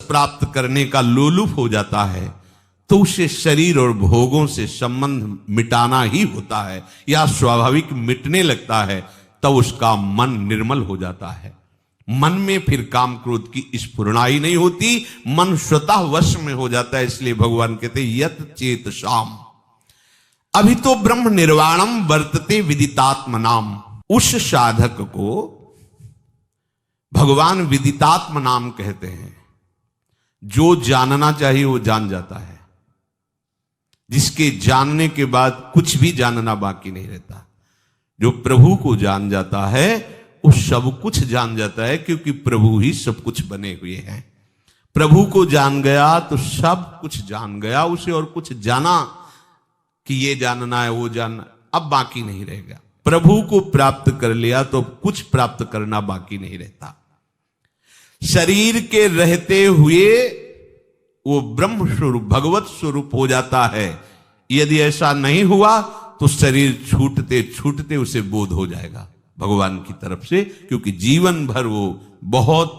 प्राप्त करने का लोलुप हो जाता है तो उसे शरीर और भोगों से संबंध मिटाना ही होता है या स्वाभाविक मिटने लगता है, तब उसका मन निर्मल हो जाता है। मन में फिर काम क्रोध की स्फुरणा ही नहीं होती, मन स्वतः वश में हो जाता है। इसलिए भगवान कहते यत चेत शाम अभी तो ब्रह्म निर्वाणम वर्तते विदितात्मनाम। उस साधक को भगवान विदितात्म नाम कहते हैं। जो जानना चाहिए वो जान जाता है, जिसके जानने के बाद कुछ भी जानना बाकी नहीं रहता। जो प्रभु को जान जाता है वो सब कुछ जान जाता है, क्योंकि प्रभु ही सब कुछ बने हुए हैं। प्रभु को जान गया तो सब कुछ जान गया। उसे और कुछ जाना कि ये जानना है वो जानना, अब बाकी नहीं रहेगा। प्रभु को प्राप्त कर लिया तो कुछ प्राप्त करना बाकी नहीं रहता। शरीर के रहते हुए वो ब्रह्म स्वरूप भगवत स्वरूप हो जाता है। यदि ऐसा नहीं हुआ तो शरीर छूटते छूटते उसे बोध हो जाएगा भगवान की तरफ से, क्योंकि जीवन भर वो बहुत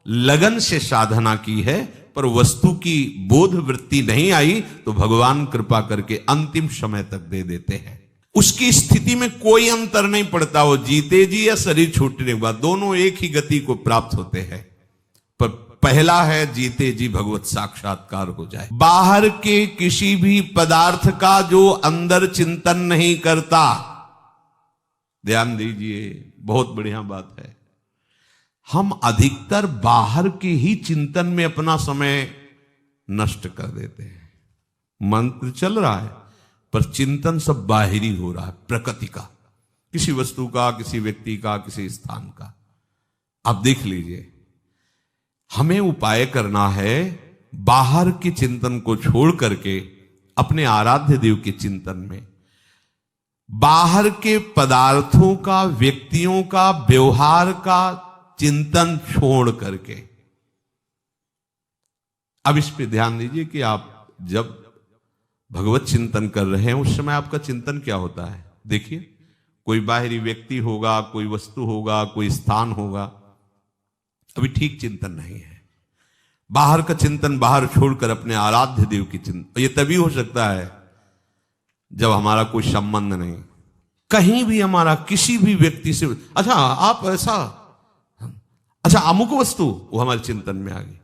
लगन से साधना की है, पर वस्तु की बोध वृत्ति नहीं आई तो भगवान कृपा करके अंतिम समय तक दे देते हैं। उसकी स्थिति में कोई अंतर नहीं पड़ता, वो जीते जी या शरीर छूटने के बाद दोनों एक ही गति को प्राप्त होते हैं। पर पहला है जीते जी भगवत साक्षात्कार हो जाए। बाहर के किसी भी पदार्थ का जो अंदर चिंतन नहीं करता, ध्यान दीजिए, बहुत बढ़िया बात है। हम अधिकतर बाहर के ही चिंतन में अपना समय नष्ट कर देते हैं। मंत्र चल रहा है पर चिंतन सब बाहरी हो रहा है, प्रकृति का, किसी वस्तु का, किसी व्यक्ति का, किसी स्थान का। आप देख लीजिए, हमें उपाय करना है बाहर के चिंतन को छोड़ करके अपने आराध्य देव के चिंतन में, बाहर के पदार्थों का, व्यक्तियों का, व्यवहार का चिंतन छोड़ करके। अब इस पे ध्यान दीजिए कि आप जब भगवत चिंतन कर रहे हैं उस समय आपका चिंतन क्या होता है। देखिए, कोई बाहरी व्यक्ति होगा, कोई वस्तु होगा, कोई स्थान होगा, अभी ठीक चिंतन नहीं है। बाहर का चिंतन बाहर छोड़कर अपने आराध्य देव की चिंतन, ये तभी हो सकता है जब हमारा कोई संबंध नहीं, कहीं भी हमारा किसी भी व्यक्ति से, अच्छा आप ऐसा, अच्छा अमुक वस्तु, वो हमारे चिंतन में आ गई।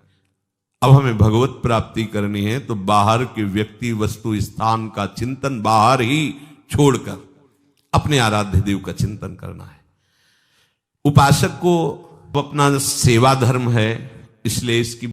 अब हमें भगवत प्राप्ति करनी है तो बाहर के व्यक्ति, वस्तु, स्थान का चिंतन बाहर ही छोड़कर अपने आराध्य देव का चिंतन करना है। उपासक को अपना सेवा धर्म है, इसलिए इसकी